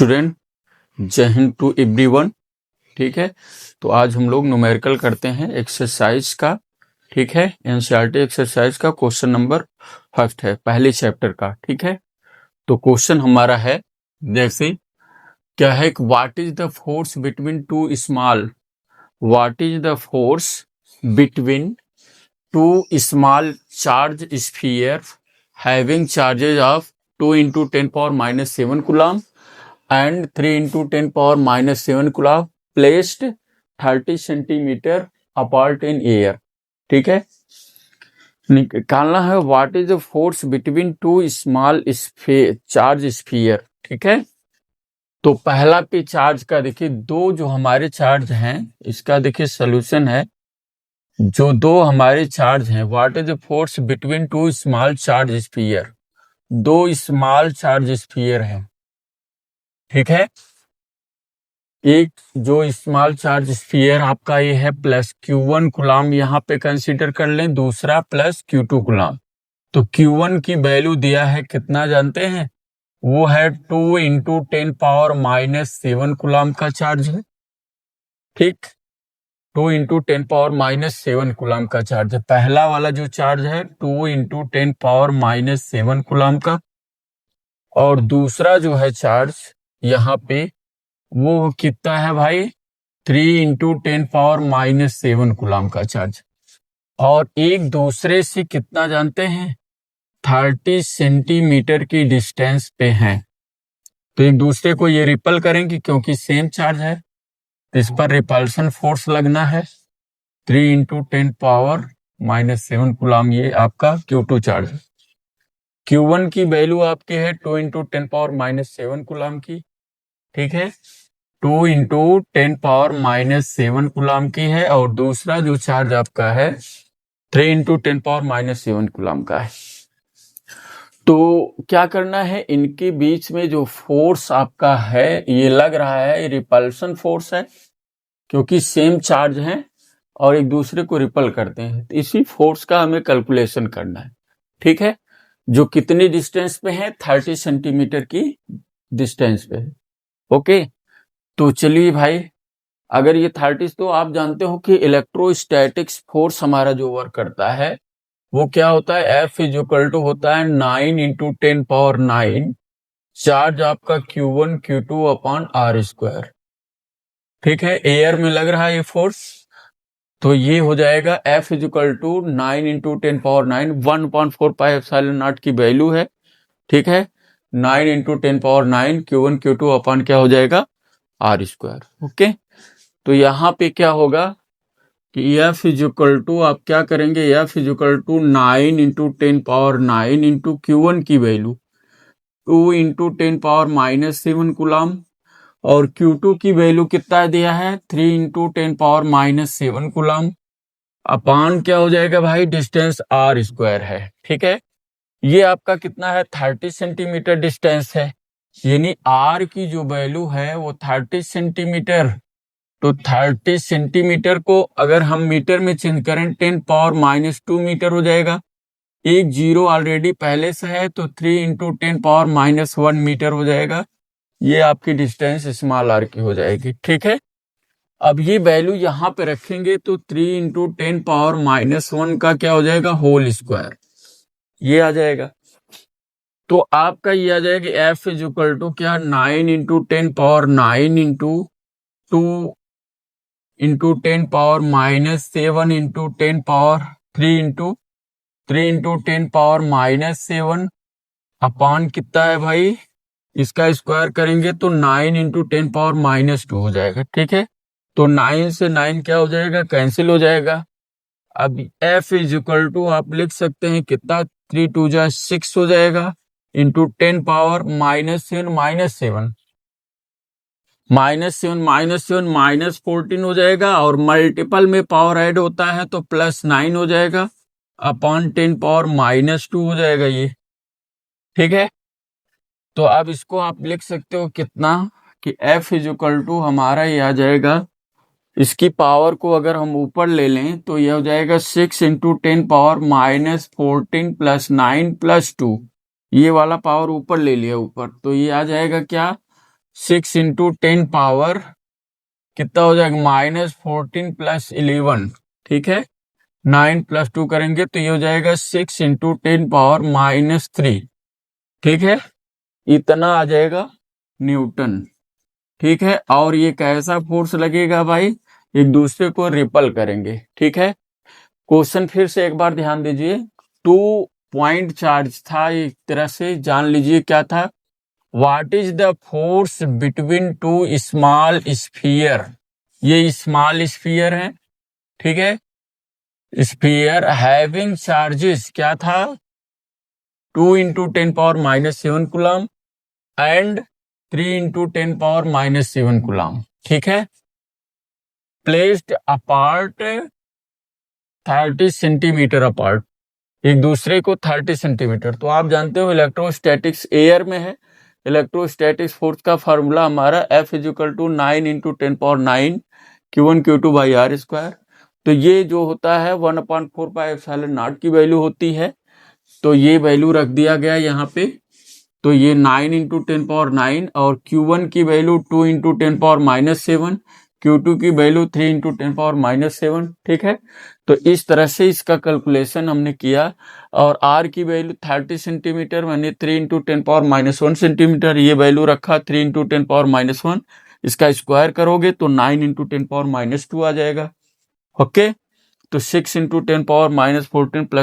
Student, जय Hind to everyone. ठीक है, तो आज हम लोग न्यूमेरिकल करते हैं एक्सरसाइज का। ठीक है, एनसीईआरटी एक्सरसाइज का क्वेश्चन नंबर 5 है, पहले चैप्टर का। ठीक है, तो क्वेश्चन हमारा है जैसे क्या है, what is the force between two small what is the force between two small charge sphere having charges of 2 × 10⁻⁷ coulomb and 3 × 10⁻⁷ coulomb placed 30 centimetre apart in air। ठीक है, निकालना है what is the force between two small charge sphere. ठीक है, तो पहला पे charge का देखिए, दो जो हमारे चार्ज हैं इसका देखिए सोल्यूशन है। जो दो हमारे चार्ज हैं, what is the force between two small charge sphere, दो स्मॉल चार्ज स्फीयर हैं। ठीक है, एक जो स्मॉल चार्ज स्फीयर आपका ये है प्लस Q1 कूलम यहाँ पे कंसीडर कर लें, दूसरा प्लस Q2 कूलम। तो Q1 की वैल्यू दिया है कितना जानते हैं, वो है 2 × 10⁻⁷ कूलम का चार्ज है। ठीक, 2 × 10⁻⁷ कूलम का चार्ज है। पहला वाला जो चार्ज है 2 × 10⁻⁷ कूलम का, और दूसरा जो है चार्ज यहाँ पे वो कितना है भाई, 3 × 10⁻⁷ कूलम का चार्ज। और एक दूसरे से कितना जानते हैं, 30 सेंटीमीटर की डिस्टेंस पे हैं। तो एक दूसरे को ये रिपल करेंगे क्योंकि सेम चार्ज है, तो इस पर रिपल्सन फोर्स लगना है। 3 × 10⁻⁷ कूलम ये आपका Q2 चार्ज है। Q1 की वैल्यू आपकी है 2 × 10⁻⁷ कूलम की। ठीक है, 2 × 10⁻⁷ कूलम की है, और दूसरा जो चार्ज आपका है 3 × 10⁻⁷ कूलम का है। तो क्या करना है, इनके बीच में जो फोर्स आपका है ये लग रहा है, ये रिपल्सन फोर्स है क्योंकि सेम चार्ज है और एक दूसरे को रिपल करते हैं। तो इसी फोर्स का हमें कैलकुलेशन करना है। ठीक है, जो कितनी डिस्टेंस पे है, 30 सेंटीमीटर की डिस्टेंस पे है। ओके, तो चलिए भाई, अगर ये 30, तो आप जानते हो कि इलेक्ट्रोस्टैटिक्स फोर्स हमारा जो वर्क करता है वो क्या होता है, F = होता है 9 × 10⁹ चार्ज आपका Q1 Q2 अपॉन R²। ठीक है, एयर में लग रहा है ये फोर्स, तो ये हो जाएगा F = 9 × 10⁹ 1/4 πε0 की वैल्यू है। ठीक है, 9 × 10⁹ Q1 Q2 अपॉन क्या हो जाएगा, R²। ओके, तो यहाँ पे क्या होगा कि F = आप क्या करेंगे, F = 9 × 10⁹ Q1 की वैल्यू 2 × 10⁻⁷ कूलम, और Q2 की वैल्यू कितना दिया है, 3 × 10⁻⁷ कूलम, अपान क्या हो जाएगा भाई, डिस्टेंस R² है। ठीक है, ये आपका कितना है, 30 सेंटीमीटर डिस्टेंस है, यानी R की जो वैल्यू है वो 30 सेंटीमीटर। तो 30 सेंटीमीटर को अगर हम मीटर में चेंज करें 10⁻⁻² मीटर हो जाएगा। एक जीरो ऑलरेडी पहले से है, तो 3 × 10⁻⁻1 मीटर हो जाएगा। ये आपकी डिस्टेंस स्मॉल r की हो जाएगी। ठीक है, अब ये वैल्यू यहाँ पे रखेंगे तो 3 × 10⁻⁻1 का क्या हो जाएगा, होल स्क्वायर, ये आ जाएगा। तो आपका ये आ जाएगा F = क्या, 9 × 10⁻⁹ × 2 × 10⁻⁷ × 3 × 10⁻⁷ अपान कितना है भाई, इसका स्क्वायर करेंगे तो 9 × 10⁻⁻2 हो जाएगा। ठीक है, तो 9 से 9 क्या हो जाएगा, कैंसिल हो जाएगा। अब F = आप लिख सकते हैं कितना, 3 × 2 = 6 हो जाएगा, इंटू 10⁻⁻7 -7 -14 हो जाएगा, और मल्टीपल में पावर ऐड होता है तो +9 हो जाएगा, अपॉन 10⁻⁻2 हो जाएगा ये। ठीक है, तो अब इसको आप लिख सकते हो कितना कि F = हमारा ये आ जाएगा, इसकी पावर को अगर हम ऊपर ले लें तो यह हो जाएगा 6 × 10⁻⁻14 + 9 + 2, ये वाला पावर ऊपर ले लिया ऊपर, तो ये आ जाएगा क्या, 6 इंटू 10 पावर कितना हो जाएगा, -14 + 11, ठीक है। 9 + 2 करेंगे तो ये हो जाएगा 6 इंटू 10 पावर -3, ठीक है। इतना आ जाएगा न्यूटन, ठीक है। और ये कैसा फोर्स लगेगा भाई, एक दूसरे को रिपल करेंगे, ठीक है। क्वेश्चन फिर से एक बार ध्यान दीजिए। 2 पॉइंट चार्ज था, एक तरह से जान लीजिए क्या था। What is the force between 2 small sphere, ये स्मॉल स्फीयर है, ठीक है। स्फीयर हैविंग चार्जेस क्या था, 2 into 10 power -7 coulomb and 3 into 10 power -7 coulomb, ठीक है। प्लेस्ड अपार्ट 30 सेंटीमीटर अपार्ट, एक दूसरे को 30 सेंटीमीटर। तो आप जानते हो इलेक्ट्रोस्टैटिक्स एयर में है। इलेक्ट्रोस्टैटिक्स फोर्स का फार्मूला हमारा F = 9 into 10 power 9 Q1 Q2 by R square. तो ये जो होता है 1/4πε0 की वैल्यू होती है। तो ये वैल्यू रख दिया गया यहाँ पे। तो ये 9 इंटू 10 पावर 9 और Q1 की वैल्यू 2 इंटू 10 पावर -7, Q2 की वैल्यू 3 इंटू 10 पावर -7, ठीक है। तो इस तरह से इसका कैलकुलेशन हमने किया। और R की वैल्यू 30 सेंटीमीटर, मैंने 3 इंटू 10 पावर -1 सेंटीमीटर ये वैल्यू रखा, 3 इंटू 10 पावर -1। इसका स्क्वायर करोगे तो 9 इंटू 10 पावर -2 आ जाएगा, ओके। तो 6 इंटू 10 पावर -14 +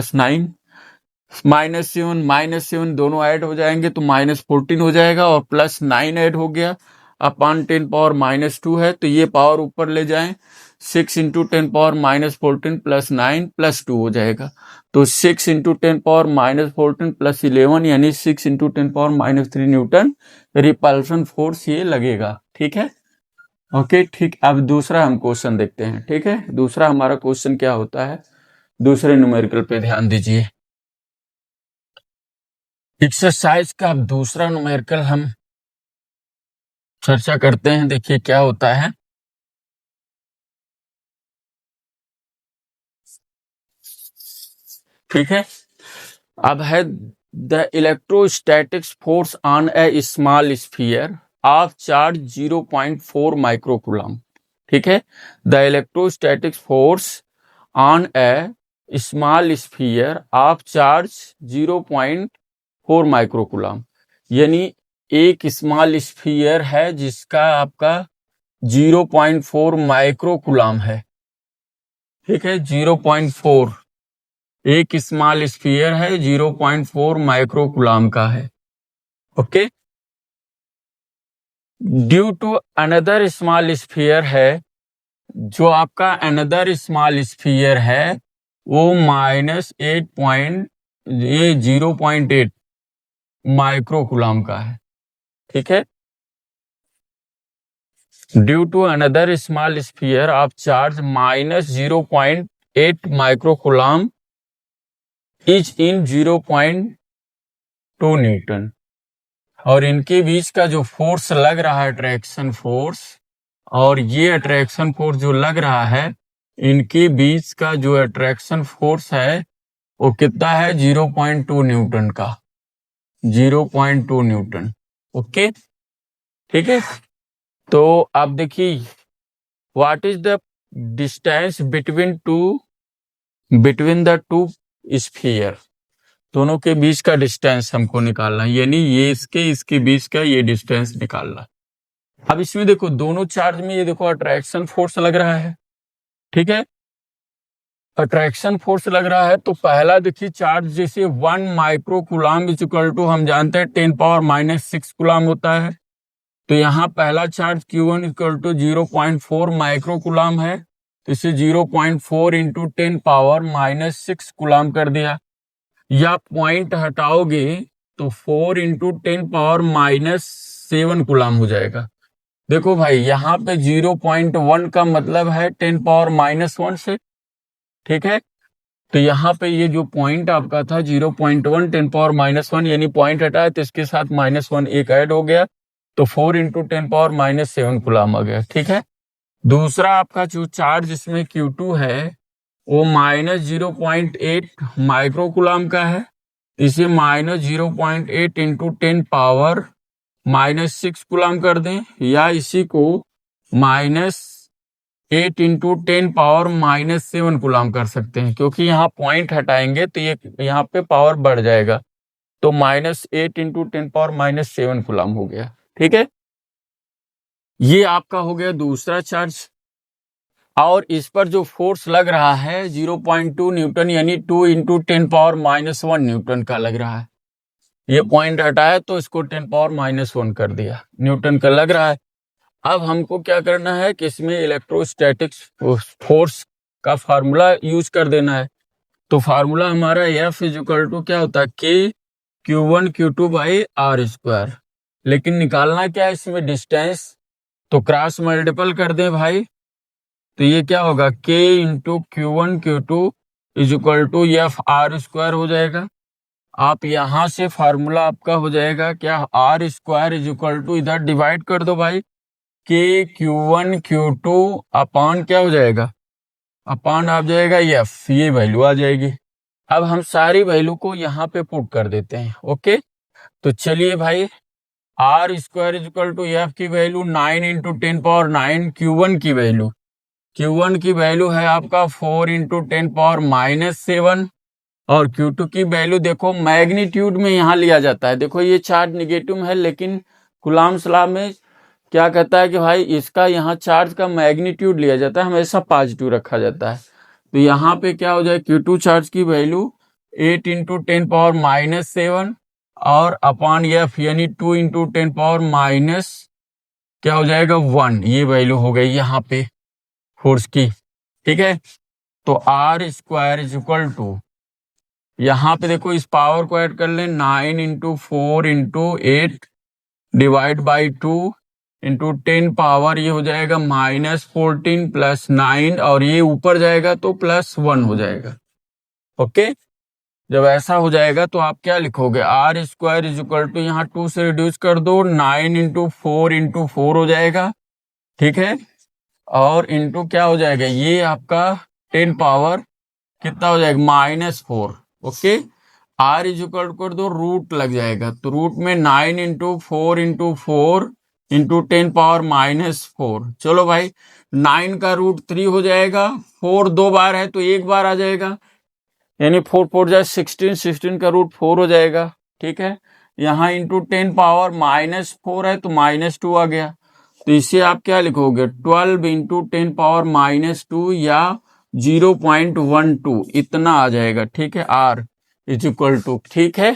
9 -7 दोनों ऐड हो जाएंगे तो -14 हो जाएगा, और +9 ऐड हो गया अपॉन 10 पावर -2 है, तो ये पावर ऊपर ले जाएं। 6 इंटू 10 पावर -14 + 9 + 2 हो जाएगा। तो 6 इंटू 10 पावर -14 + 11 यानी 6 into 10 power -3 Newton repulsion force ये लगेगा, ठीक है। ओके, ठीक। अब दूसरा हम क्वेश्चन देखते हैं, ठीक है। दूसरा हमारा क्वेश्चन क्या होता है, दूसरे न्यूमेरिकल पे ध्यान दीजिए। एक्सरसाइज का अब दूसरा न्यूमेरिकल हम चर्चा करते हैं। देखिए क्या होता है, ठीक है। अब है the electrostatics force on A small sphere of charge 0.4 microcoulomb, ठीक है। The electrostatics force on A small sphere of charge 0.4 microcoulomb, यानी एक स्मॉल स्फीयर है जिसका आपका 0.4 माइक्रोकूलम है, ठीक है। 0.4 एक स्मॉल स्फीयर है, 0.4 माइक्रोकूलम का है, okay. Due to another small sphere है, जो आपका अनदर स्मॉल स्फीयर है वो -0.8 माइक्रोकूलम का है, ठीक है। Due to another small sphere of charge -0.8 microcoulomb is in 0.2 newton. और इनके बीच का जो फोर्स लग रहा है अट्रैक्शन फोर्स, और ये अट्रैक्शन फोर्स जो लग रहा है, इनके बीच का जो अट्रैक्शन फोर्स है वो कितना है, 0.2 न्यूटन का, 0.2 न्यूटन, ओके, ठीक है। तो आप देखिए what is the distance between the two sphere, दोनों के बीच का डिस्टेंस हमको निकालना है, यानी ये इसके बीच का ये डिस्टेंस निकालना। अब इसमें देखो दोनों चार्ज में ये देखो अट्रैक्शन फोर्स लग रहा है, ठीक है। अट्रैक्शन फोर्स लग रहा है तो पहला देखिए चार्ज जैसे 1 माइक्रोकूलम = हम जानते हैं 10 पावर -6 कूलम होता है। तो यहाँ पहला चार्ज Q1 = 0.4 माइक्रोकूलम है, तो इसे 0.4 इंटू 10 पावर -6 कूलम कर दिया। या पॉइंट हटाओगे तो 4 इंटू 10 पावर -7 कूलम हो जाएगा। देखो भाई यहाँ पे 0.1 का मतलब है 10 पावर -1 से, ठीक है। तो यहाँ पे ये जो पॉइंट आपका था 0.1 10 पावर -1, यानी पॉइंट हटाया तो इसके साथ -1 एक ऐड हो गया, तो 4 इंटू 10 पावर -7 कूलम आ गया, ठीक है। दूसरा आपका जो चार्ज इसमें Q2 है वो -0.8 माइक्रोकूलम का है, इसे -0.8 इंटू 10 पावर -6 कूलम कर दें, या इसी को -8 इंटू 10 पावर -7 कूलम कर सकते हैं, क्योंकि यहाँ पॉइंट हटाएंगे तो ये यहाँ पे पावर बढ़ जाएगा, तो -8 इंटू 10 पावर -7 कूलम हो गया। ठीक है, ये आपका हो गया दूसरा चार्ज। और इस पर जो फोर्स लग रहा है 0.2 न्यूटन, यानी 2 इंटू 10 पावर -1 न्यूटन का लग रहा है। ये पॉइंट हटाया तो इसको 10 पावर -1 कर दिया, न्यूटन का लग रहा है। अब हमको क्या करना है कि इसमें इलेक्ट्रोस्टैटिक्स फोर्स का फार्मूला यूज कर देना है। तो फार्मूला हमारा F इक्वल टू क्या होता है, K Q1 Q2 by are square. लेकिन निकालना क्या है इसमें, डिस्टेंस, तो क्रॉस मल्टीपल कर दें भाई, तो ये क्या होगा, K into Q1 Q2 is equal to F R square हो जाएगा। आप यहां से फार्मूला आपका हो जाएगा क्या, R square is equal to, इधर डिवाइड कर दो भाई, K Q1 Q2 अपान क्या हो जाएगा, अपान आ जाएगा F, ये वैल्यू आ जाएगी। अब हम सारी वैल्यू को यहाँ पे पुट कर देते हैं। ओके, तो चलिए भाई, R square is equal to F की वैल्यू 9 इंटू 10 पावर 9, Q1 की वैल्यू है आपका 4 इंटू 10 पावर -7, और Q2 की वैल्यू देखो मैग्नीट्यूड में यहाँ लिया जाता है। देखो ये चार्ज निगेटिव में है, लेकिन कूलम्ब्स लॉ में क्या कहता है कि भाई इसका यहाँ चार्ज का मैग्नीट्यूड लिया जाता है, हमेशा पॉजिटिव रखा जाता है। तो यहाँ पे क्या हो जाए, Q2 चार्ज की वैल्यू 8 इंटू 10 पावर -7 और अपान एफ यानी 2 इंटू 10 पावर माइनस क्या हो जाएगा 1, ये वैल्यू हो गई यहाँ पे फोर्स की। ठीक है, तो R square is equal to, यहाँ पे देखो इस पावर को ऐड कर लें, 9 into 4 into 8 divide by 2 into 10 power, ये हो जाएगा -14 प्लस 9, और ये ऊपर जाएगा तो +1 हो जाएगा। ओके, जब ऐसा हो जाएगा तो आप क्या लिखोगे, R square is equal to, यहाँ 2 से रिड्यूस कर दो, 9 इंटू 4 हो जाएगा। ठीक है, और इंटू क्या हो जाएगा, ये आपका 10 पावर कितना हो जाएगा, -4। ओके, आर इज इक्वल कर दो, रूट लग जाएगा, तो रूट में 9 इंटू 4 इंटू 10 पावर -4। चलो भाई, 9 का रूट 3 हो जाएगा, 4 दो बार है तो एक बार आ जाएगा, यानी 4 4 जाए 16, 16 का रूट 4 हो जाएगा। ठीक है, यहाँ इंटू 10 पावर -4 है तो -2 आ गया, तो इसे आप क्या लिखोगे, 12 इंटू 10 पावर -2 या 0.12 इतना आ जाएगा। ठीक है, आर इज इक्वल टू, ठीक है,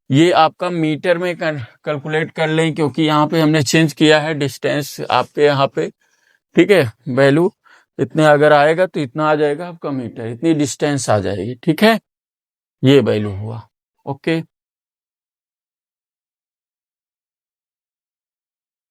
ये आपका मीटर में कैलकुलेट कर लें, क्योंकि यहाँ पे हमने चेंज किया है डिस्टेंस आपके यहाँ पे। ठीक है, वैल्यू इतने अगर आएगा तो इतना आ जाएगा आपका मीटर, इतनी डिस्टेंस आ जाएगी। ठीक है, ये वैल्यू हुआ। ओके।